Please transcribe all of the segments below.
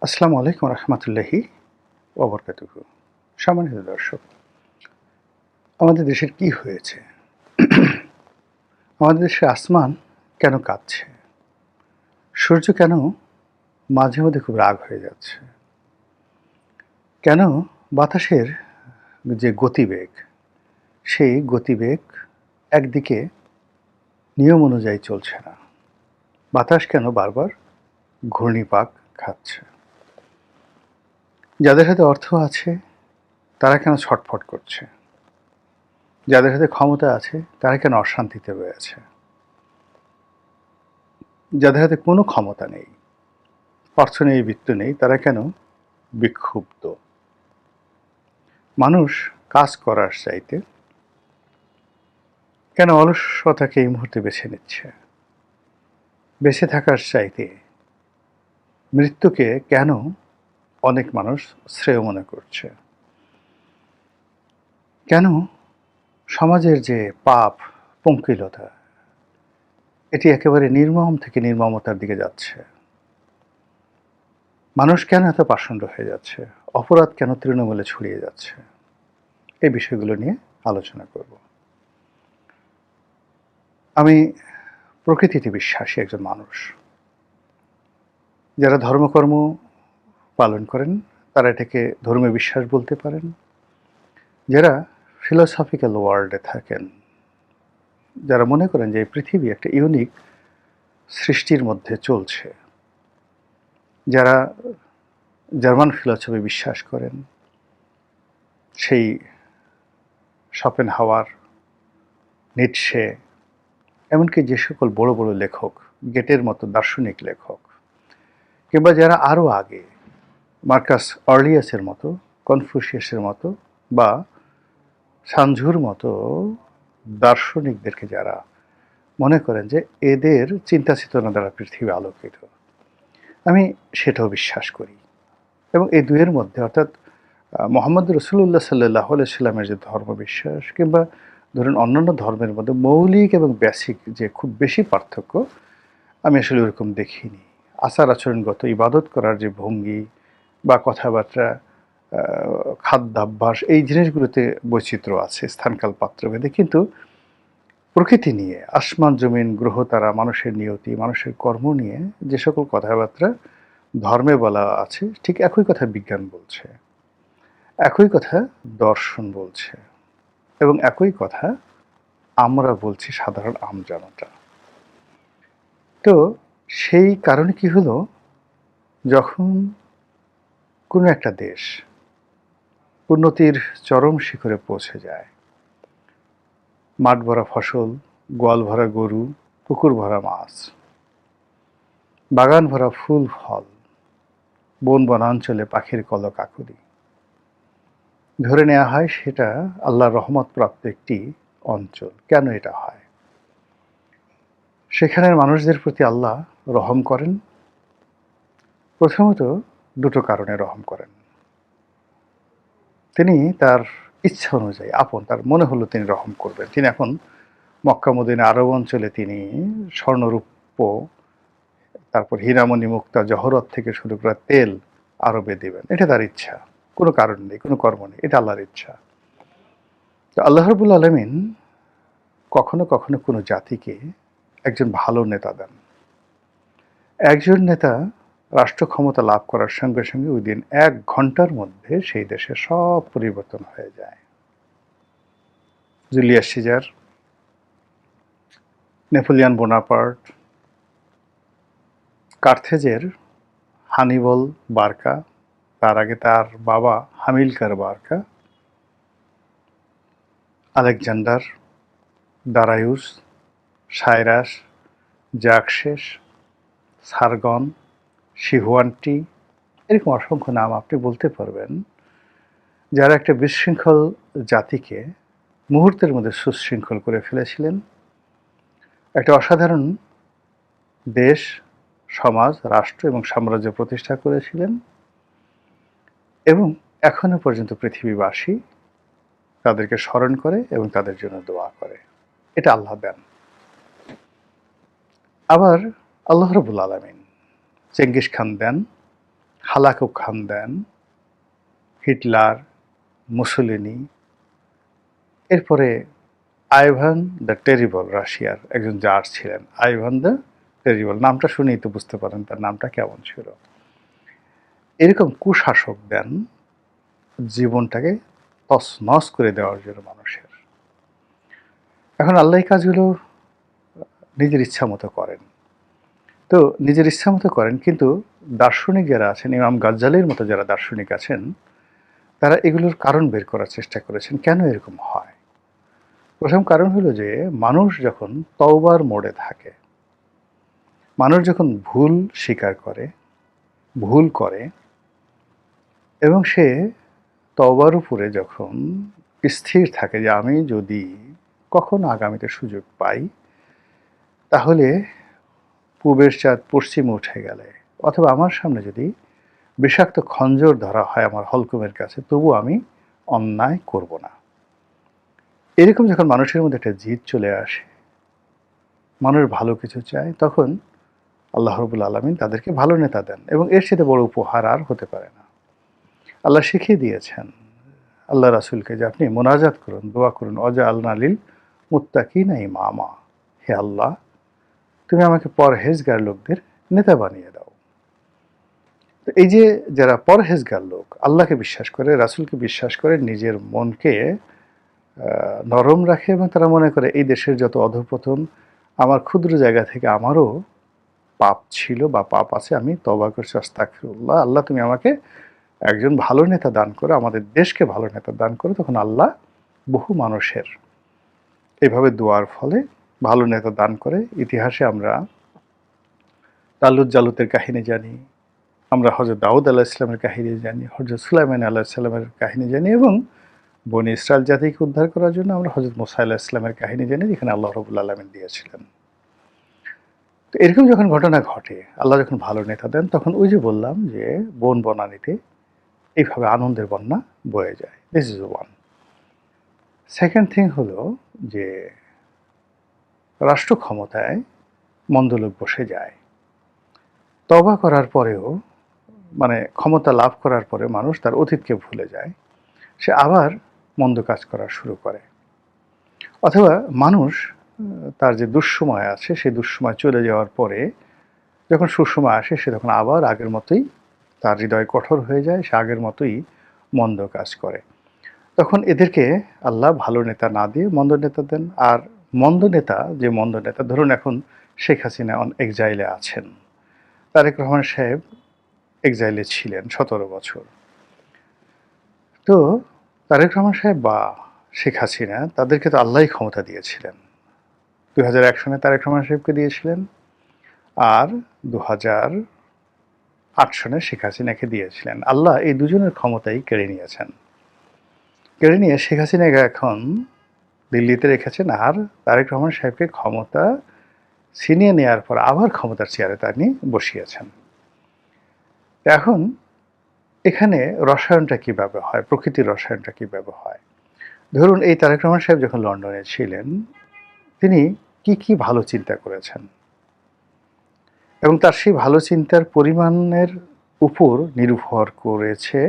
আসসালামু আলাইকুম রহমতুল্লাহি ওবরকাতুহু। সম্মানিত দর্শক, আমাদের দেশের কি হয়েছে? আমাদের দেশের আসমান কেন কাঁপছে? সূর্য কেন মাঝে মধ্যে খুব রাগ হয়ে যাচ্ছে? কেন বাতাসের যে গতিবেগ, সেই গতিবেগ একদিকে নিয়ম অনুযায়ী চলছে না? বাতাস কেন বারবার ঘূর্ণিপাক খাচ্ছে? যাদের হাতে অর্থ আছে তারা কেন ছটফট করছে? যাদের হাতে ক্ষমতা আছে তারা কেন অশান্তিতে রয়েছে? যাদের হাতে কোনো ক্ষমতা নেই, অর্থ নেই, বিত্ত নেই, তারা কেন বিক্ষুব্ধ? মানুষ কাজ করার চাইতে কেন অলসতাকে এই মুহূর্তে বেছে নিচ্ছে? বেঁচে থাকার চাইতে মৃত্যুকে কেন অনেক মানুষ শ্রেয় মনে করছে? কেন সমাজের যে পাপ, পঙ্কিলতা, এটি একেবারে নির্মম থেকে নির্মমতার দিকে যাচ্ছে? মানুষ কেন এত পাষণ্ড হয়ে যাচ্ছে? অপরাধ কেন তৃণমূলে ছড়িয়ে যাচ্ছে? এই বিষয়গুলো নিয়ে আলোচনা করব। আমি প্রকৃতিতে বিশ্বাসী একজন মানুষ। যারা ধর্মকর্ম পালন করেন তারা এটাকে ধর্মীয় বিশ্বাস বলতে পারেন। যারা ফিলোসফিক্যাল ওয়ার্ল্ডে থাকেন, যারা মনে করেন যে এই পৃথিবী একটা ইউনিক সৃষ্টির মধ্যে চলছে, যারা জার্মান ফিলোসফি বিশ্বাস করেন, সেই শপেনহাওয়ার, নিটশে, এমনকি যে সকল বড় বড় লেখক, গেটের মতো দার্শনিক লেখক, কিংবা যারা আরও আগে মার্কাস অর্লিয়াসের মতো, কনফুসিয়াসের মতো বা সানঝুর মতো দার্শনিকদেরকে যারা মনে করেন যে এদের চিন্তা চেতনা দ্বারা পৃথিবী আলোকিত, আমি সেটাও বিশ্বাস করি। এবং এই দুয়ের মধ্যে, অর্থাৎ মোহাম্মদ রসুল্লাহ সাল্লাহ সাল্লামের যে ধর্ম বিশ্বাস কিংবা ধরুন অন্যান্য ধর্মের মধ্যে মৌলিক এবং বেসিক যে খুব বেশি পার্থক্য আমি আসলে ওরকম দেখিনি। আচার আচরণগত ইবাদত করার যে ভঙ্গি বা কথাবার্তা, খাদ্যাভ্যাস, এই জিনিসগুলোতে বৈচিত্র্য আছে স্থানকাল পাত্রভেদে, কিন্তু প্রকৃতি নিয়ে, আসমান জমিন গ্রহ তারা, মানুষের নিয়তি, মানুষের কর্ম নিয়ে যে সকল কথাবার্তা ধর্মে বলা আছে, ঠিক একই কথা বিজ্ঞান বলছে, একই কথা দর্শন বলছে, এবং একই কথা আমরা বলছি সাধারণ আমজনতা। তো সেই কারণে কি হলো, যখন কোনো একটা দেশ উন্নতির চরম শিখরে পৌঁছে যায়, মাঠ ভরা ফসল, গোয়াল ভরা গরু, পুকুর ভরা মাছ, বাগান ভরা ফুল ফল, বন বনাঞ্চলে পাখির কলকাকলি, ধরে নেওয়া হয় সেটা আল্লাহর রহমত প্রাপ্ত একটি অঞ্চল। কেন এটা হয়? সেখানের মানুষদের প্রতি আল্লাহ রহম করেন। প্রথমত দুটো কারণে রহম করেন। তিনি তার ইচ্ছা অনুযায়ী, তার মনে হলো তিনি রহম করবেন, তিনি এখন মক্কা মদিনা আরব অঞ্চলে তিনি স্বর্ণরূপ্য, তারপর হীরামণি মুক্তা জহরত থেকে শুরু করে তেল আরবে দেবেন। এটা তার ইচ্ছা, কোনো কারণ নেই, কোনো কর্ম নেই, এটা আল্লাহর ইচ্ছা। তো আল্লাহ রাব্বুল আলামিন কখনো কখনো কোনো জাতিকে একজন ভালো নেতা দেন। একজন নেতা রাষ্ট্র ক্ষমতা লাভ করার সঙ্গে সঙ্গে ওই দিন 1 ঘন্টার মধ্যে সেই দেশে সব পরিবর্তন হয়ে যায়। জুলিয়াস সিজার, নেপোলিয়ন বোনাপার্ট, কার্থেজের হানিবল বার্কা, তার আগে তার বাবা Hamilcar Barca, Alexander, Darius, Cyrus, Xerxes, Sargon, Shi Huangdi, এরকম অসংখ্য নাম আপনি বলতে পারবেন, যারা একটা বিশৃঙ্খল জাতিকে মুহূর্তের মধ্যে সুশৃঙ্খল করে ফেলেছিলেন, একটা অসাধারণ দেশ, সমাজ, রাষ্ট্র এবং সাম্রাজ্য প্রতিষ্ঠা করেছিলেন, এবং এখনো পর্যন্ত পৃথিবীবাসী তাদেরকে স্মরণ করে এবং তাদের জন্য দোয়া করে। এটা আল্লাহ দেন। আবার আল্লাহ রাব্বুল আলামিন চেঙ্গিস খান দেন, হালাকু খান দেন, হিটলার, মুসোলিনি, এরপরে আইভান দ্য টেরিবল, রাশিয়ার একজন জার ছিলেন আইভান দ্য টেরিবল, নামটা শুনেই তো বুঝতে পারেন তার নামটা কেমন ছিল। এরকম কুশাসক দেন জীবনটাকে তছনছ করে দেওয়ার জন্য মানুষের। এখন আল্লাহ এই কাজগুলো নিজের ইচ্ছা মতো করেন। তো নিজের ইচ্ছা মতো করেন, কিন্তু দার্শনিক যারা আছেন, ইমাম গাজ্জালির মতো যারা দার্শনিক আছেন, তারা এগুলোর কারণ বের করার চেষ্টা করেছেন কেন এরকম হয়। প্রথম কারণ হলো যে মানুষ যখন তওবার মোড়ে থাকে, মানুষ যখন ভুল স্বীকার করে, ভুল করে, এবং সে তওবার উপরে যখন স্থির থাকে যে আমি যদি কখনো আগামীতে সুযোগ পাই, তাহলে পূবের চাঁদ পশ্চিমে উঠে গেলে, অথবা আমার সামনে যদি বিষাক্ত খঞ্জর ধরা হয় আমার হলকুমের কাছে, তবু আমি অন্যায় করব না। এরকম যখন মানুষের মধ্যে একটা জিদ চলে আসে, মানুষ ভালো কিছু চায়, তখন আল্লাহ রাব্বুল আলামিন তাদেরকে ভালো নেতা দেন, এবং এর সাথে বড় উপহার আর হতে পারে না। আল্লাহ শিখিয়ে দিয়েছেন আল্লাহ রাসূলকে যে আপনি মোনাজাত করুন, দোয়া করুন, ওয়াজআলনা লিল মুত্তাকিনা ইমামা, হে আল্লাহ তুমি আমাকে পরহেজগার লোকদের নেতা বানিয়ে দাও। তো এই যে যারা পরহেজগার লোক, আল্লাহকে বিশ্বাস করে, রাসূলকে বিশ্বাস করে, নিজের মনকে নরম রাখে, এবং তারা মনে করে এই দেশের যত অধঃপতন, আমার ক্ষুদ্র জায়গা থেকে আমারও পাপ ছিল বা পাপ আছে, আমি তওবা করছি, আস্তাগফিরুল্লাহ, আল্লাহ তুমি আমাকে একজন ভালো নেতা দান করো, আমাদের দেশকে ভালো নেতা দান করো, তখন আল্লাহ বহু মানুষের এইভাবে দোয়ার ফলে ভালো নেতা দান করে। ইতিহাসে আমরা তালুত জালুতের কাহিনী জানি, আমরা হযরত দাউদ আলাইহিস সালামের কাহিনী জানি, হযরত সুলাইমান আলাইহিস সালামের কাহিনী জানি, এবং বনী ইসরাইল জাতিকে উদ্ধার করার জন্য আমরা হযরত মুসা আলাইহিস সালামের কাহিনী জানি, যেখানে আল্লাহ রাব্বুল আলামিন দিয়েছিলেন। তো এরকম যখন ঘটনা ঘটে, আল্লাহ যখন ভালো নেতা দেন, তখন ওই যে বললাম যে বন বনানীতে এইভাবে আনন্দের বন্যা বয়ে যায়। This is one. Second thing হলো যে রাষ্ট্র ক্ষমতায় মন্দ লোক বসে যায়। তওবা করার পরেও, মানে ক্ষমতা লাভ করার পরে মানুষ তার অতীতকে ভুলে যায়, সে আবার মন্দ কাজ করা শুরু করে। অথবা মানুষ তার যে দুঃসময় আছে, সেই দুঃসময় চলে যাওয়ার পরে যখন সুসময় আসে, সে তখন আবার আগের মতোই, তার হৃদয় কঠোর হয়ে যায়, সে আগের মতোই মন্দ কাজ করে। তখন এদেরকে আল্লাহ ভালো নেতা না দিয়ে মন্দ নেতা দেন। আর মন্দ নেতা, যে মন্দ নেতা, ধরুন এখন শেখ হাসিনা অন এক্সাইলে আছেন, তারেক রহমান সাহেব এক্সাইলে ছিলেন 17 বছর। তো তারেক রহমান সাহেব বা শেখ হাসিনা, তাদেরকে তো আল্লাহই ক্ষমতা দিয়েছিলেন। 2001 সনে তারেক রহমান সাহেবকে দিয়েছিলেন, আর 2008 সনে শেখ হাসিনাকে দিয়েছিলেন। আল্লাহ এই দুজনের ক্ষমতাই কেড়ে নিয়েছেন। কেড়ে নিয়ে শেখ হাসিনাকে এখন দিল্লিতে রেখেছেন, আর তারেক রহমান সাহেবকে ক্ষমতা ছিনিয়ে নেওয়ার পর আবার ক্ষমতার চেয়ারে তিনি বসিয়েছেন। এখন এখানে রসায়নটা কীভাবে হয়, প্রকৃতির রসায়নটা কীভাবে হয়? ধরুন এই তারেক রহমান সাহেব যখন লন্ডনে ছিলেন, তিনি কি ভালো চিন্তা করেছেন, এবং তার সেই ভালো চিন্তার পরিমাণের উপর নির্ভর করেছে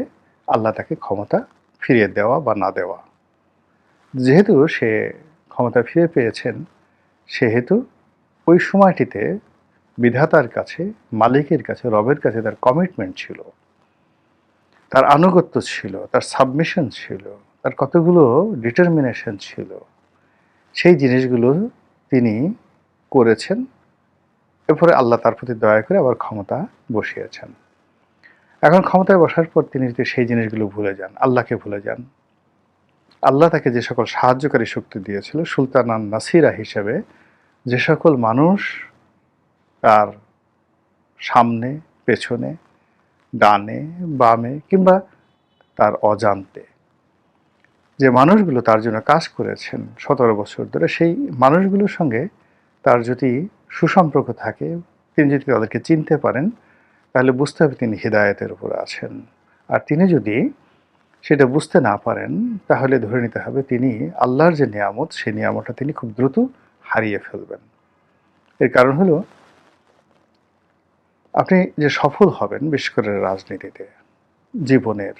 আল্লাহ তাকে ক্ষমতা ফিরিয়ে দেওয়া বা না দেওয়া। যেহেতু সে ক্ষমতা ফিরে পেয়েছেন, সেহেতু ওই সময়টিতে বিধাতার কাছে, মালিকের কাছে, রবের কাছে তার কমিটমেন্ট ছিল, তার আনুগত্য ছিল, তার সাবমিশন ছিল, তার কতগুলো ডিটারমিনেশন ছিল। সেই জিনিসগুলো তিনি করেছেন। এরপরে আল্লাহ তার প্রতি দয়া করে আবার ক্ষমতা বসিয়েছেন। এখন ক্ষমতায় বসার পর তিনি যদি সেই জিনিসগুলো ভুলে যান, আল্লাহকে ভুলে যান, আল্লাহ তাকে যে সকল সাহায্যকারী শক্তি দিয়েছিল, সুলতানান নাসিরা হিসেবে যে সকল মানুষ তার সামনে, পেছনে, ডানে, বামে, কিংবা তার অজান্তে যে মানুষগুলো তার জন্য কাজ করেছেন 17 বছর ধরে, সেই মানুষগুলোর সঙ্গে তার যদি সুসম্পর্ক থাকে, তিনি যদি তাদেরকে চিনতে পারেন, তাহলে বুঝতে হবে তিনি হিদায়াতের উপর আছেন। আর তিনি যদি সেটা বুঝতে না পারেন, তাহলে ধরে নিতে হবে তিনি আল্লাহর যে নিয়ামত, সেই নিয়ামতটা তিনি খুব দ্রুত হারিয়ে ফেলবেন। এর কারণ হলো আপনি যে সফল হবেন, বিশেষ করে রাজনীতিতে, জীবনের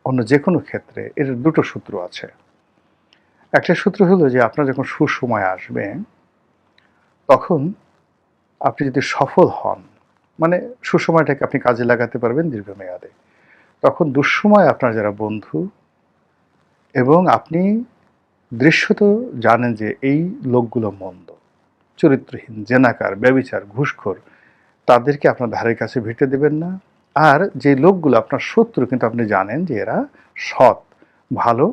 অন্য যে কোনো ক্ষেত্রে, এর দুটো সূত্র আছে। একটা সূত্র হলো যে আপনার যখন সুসময় আসবে, তখন আপনি যদি সফল হন, মানে সুসময়টাকে আপনি কাজে লাগাতে পারবেন দীর্ঘমেয়াদে, তখন দুঃসময় আপনার যারা বন্ধু, এবং আপনি দৃশ্যত জানেন যে এই লোকগুলো মন্দ, চরিত্রহীন, জেনাকার, ব্যভিচার, ঘুষখোর, তাদেরকে আপনার ধারের কাছে ভিড়তে দেবেন না। আর যে লোকগুলো আপনার শত্রু, কিন্তু আপনি জানেন যে এরা সৎ, ভালো,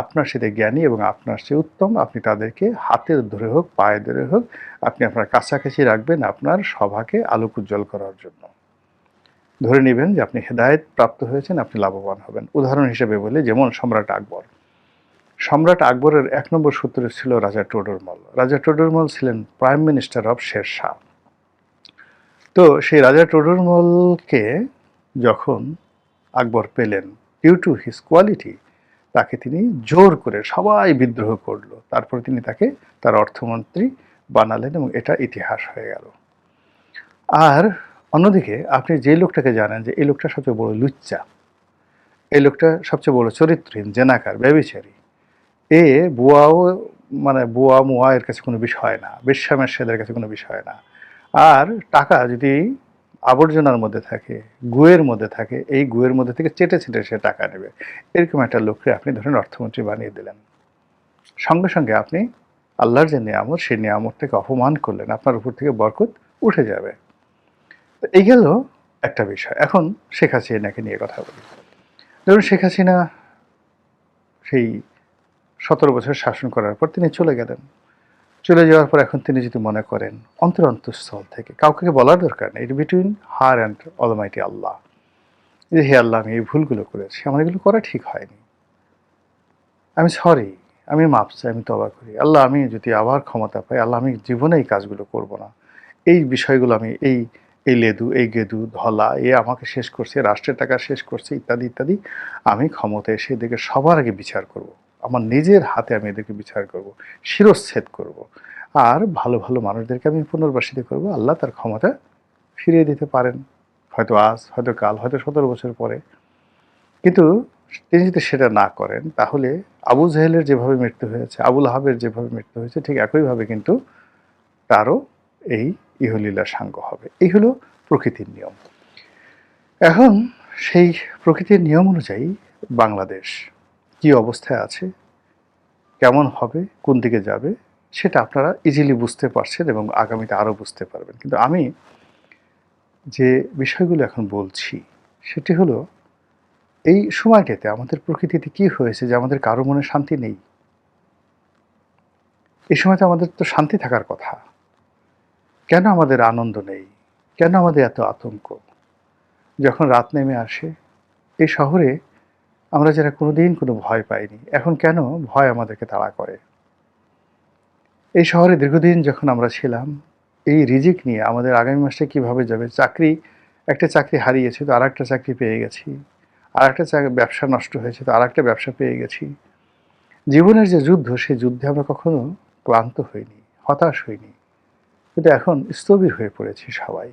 আপনার সাথে জ্ঞানী এবং আপনার চেয়ে উত্তম, আপনি তাদেরকে হাতে ধরে হোক, পায়ে ধরে হোক, আপনি আপনার কাছাকাছি রাখবেন আপনার সভাকে আলোক উজ্জ্বল করার জন্য। ধরে নেবেন যে আপনি হেদায়েত প্রাপ্ত হয়েছেন, আপনি লাভবান হবেন। উদাহরণ হিসেবে বলি, যেমন সম্রাট আকবর। সম্রাট আকবরের ১ নম্বর সূত্র ছিল রাজা টোডরমল। রাজা টোডরমল ছিলেন প্রাইম মিনিস্টার অফ শেরশাহ। তো সেই রাজা টোডরমলকে যখন আকবর পেলেন, ডিউ টু হিজ কোয়ালিটি, তাকে তিনি জোর করে, সবাই বিদ্রোহ করলো, তারপরে তিনি তাকে তার অর্থমন্ত্রী বানালেন এবং এটা ইতিহাস হয়ে গেল। আর অন্যদিকে আপনি যে লোকটাকে জানেন যে এই লোকটা সবচেয়ে বড় লুচ্চা, এই লোকটা সবচেয়ে বড় চরিত্রহীন, জেনাকার, ব্যভিচারী, এ বুয়াও, মানে বুয়া মুয়া এর কাছে কোনো বিষয় না, বেশ্যামের কাছে কোনো বিষয় না। আর টাকা যদি আবর্জনার মধ্যে থাকে, গুয়ের মধ্যে থাকে, এই গুয়ের মধ্যে থেকে চেটে চেটে সে টাকা নেবে। এরকম একটা লোককে আপনি ধরেন অর্থমন্ত্রী বানিয়ে দিলেন, সঙ্গে সঙ্গে আপনি আল্লাহর যে নিয়ামত, সেই নিয়ামতটাকে অপমান করলেন, আপনার উপর থেকে বরকত উঠে যাবে। তো এই গেল একটা বিষয়। এখন শেখ হাসিনাকে নিয়ে কথা বলি। ধরুন শেখ হাসিনা সেই ১৭ বছর শাসন করার পর তিনি চলে গেলেন। চলে যাওয়ার পর এখন তিনি যদি মনে করেন অন্তরস্থল থেকে, কাউকে বলার দরকার নেই, ইট বিটুইন হার অ্যান্ড অলমাইটি আল্লাহ, যে হে আল্লাহ, আমি এই ভুলগুলো করেছি, আমার এগুলো করা ঠিক হয়নি, আমি সরি, আমি মাপ চাই, আমি তওবা করি, আল্লাহ আমি যদি আবার ক্ষমতা পাই, আল্লাহ আমি জীবনে এই কাজগুলো করব না, এই বিষয়গুলো আমি এই এই লেদু, এই গেদু, ধলা, এ আমাকে শেষ করছে, রাষ্ট্রের টাকা শেষ করছে, ইত্যাদি ইত্যাদি, আমি ক্ষমতায় এসে এদেরকে সবার আগে বিচার করব, আমার নিজের হাতে আমি এদেরকে বিচার করব, শিরচ্ছেদ করব, আর ভালো ভালো মানুষদেরকে আমি পুনর্বাসিত করব। আল্লাহ তার ক্ষমতা ফিরিয়ে দিতে পারেন, হয়তো আজ, হয়তো কাল, হয়তো ১৭ বছর পরে। কিন্তু তিনি যদি সেটা না করেন, তাহলে আবু জাহেলের যেভাবে মৃত্যু হয়েছে, আবুল আহাবের যেভাবে মৃত্যু হয়েছে, ঠিক একইভাবে কিন্তু তারও এই ইহলীলা সাঙ্গ হবে। এই হলো প্রকৃতির নিয়ম। এখন সেই প্রকৃতির নিয়ম অনুযায়ী বাংলাদেশ কি অবস্থায় আছে, কেমন হবে, কোন দিকে যাবে, সেটা আপনারা ইজিলি বুঝতে পারছেন এবং আগামীতে আরও বুঝতে পারবেন। কিন্তু আমি যে বিষয়গুলো এখন বলছি, সেটি হলো এই সময়টাতে আমাদের প্রকৃতিতে কি হয়েছে যে আমাদের কারো মনে শান্তি নেই। এই সময়তে আমাদের তো শান্তি থাকার কথা, কেন আমাদের আনন্দ নেই, কেন আমাদের এত আতঙ্ক? যখন রাত নেমে আসে, এই শহরে আমরা যারা কোনোদিন কোনো ভয় পাইনি, এখন কেন ভয় আমাদেরকে তাড়া করে? এই শহরে দীর্ঘদিন যখন আমরা ছিলাম, এই রিজিক নিয়ে আমাদের আগামী মাসে কিভাবে যাবে, একটা চাকরি হারিয়েছি তো আরেকটা চাকরি পেয়ে গেছি, আরেকটা ব্যবসা নষ্ট হয়েছে তো আরেকটা ব্যবসা পেয়ে গেছি। জীবনের যে যুদ্ধ, সেই যুদ্ধে আমরা কখনো ক্লান্ত হইনি, হতাশ হইনি, কিন্তু এখন স্থবির হয়ে পড়েছি সবাই।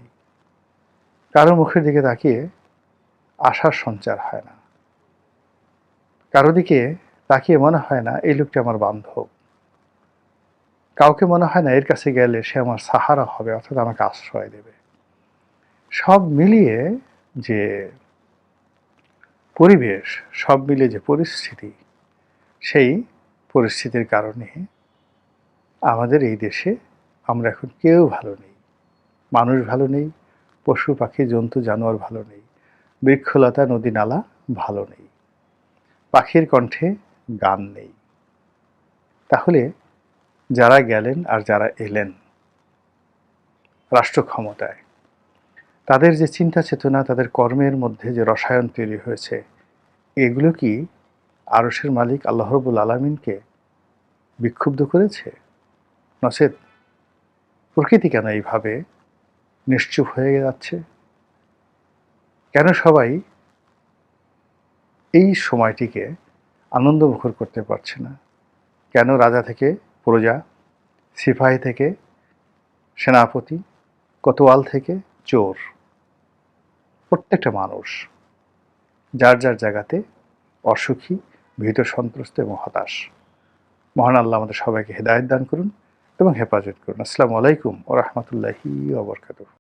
কারো মুখের দিকে তাকিয়ে আশার সঞ্চার হয় না, কারো দিকে তাকিয়ে মনে হয় না এই লোকটি আমার বান্ধব, কাউকে মনে হয় না এর কাছে গেলে সে আমার সাহারা হবে, অর্থাৎ আমাকে আশ্রয় দেবে। সব মিলিয়ে যে পরিবেশ, সব মিলিয়ে যে পরিস্থিতি, সেই পরিস্থিতির কারণে আমাদের এই দেশে আমরা এখন কেউ ভালো নেই। মানুষ ভালো নেই, পশু পাখি জন্তু জানোয়ার ভালো নেই, বৃক্ষলতা নদী নালা ভালো নেই, পাখির কণ্ঠে গান নেই। তাহলে যারা গেলেন আর যারা এলেন রাষ্ট্র ক্ষমতায়, তাদের যে চিন্তা চেতনা, তাদের কর্মের মধ্যে যে রসায়ন তৈরি হয়েছে, এগুলো কি আরশের মালিক আল্লাহ রাব্বুল আলামিনকে বিক্ষুব্ধ করেছে? নচেৎ প্রকৃতি কেন এইভাবে নিশ্চুপ হয়ে যাচ্ছে? কেন সবাই এই সময়টিকে আনন্দমুখর করতে পারছে না? কেন রাজা থেকে প্রজা, সিপাহী থেকে সেনাপতি, কোতোয়াল থেকে চোর, প্রত্যেকটা মানুষ যার যার জায়গাতে অসুখী, ভীত, সন্ত্রস্ত এবং হতাশ। মহান আল্লাহ আমাদের সবাইকে হেদায়েত দান করুন এবং হেফাজত করুন। আসসালামু আলাইকুম ওয়া রাহমাতুল্লাহি ওয়া বারাকাতুহু।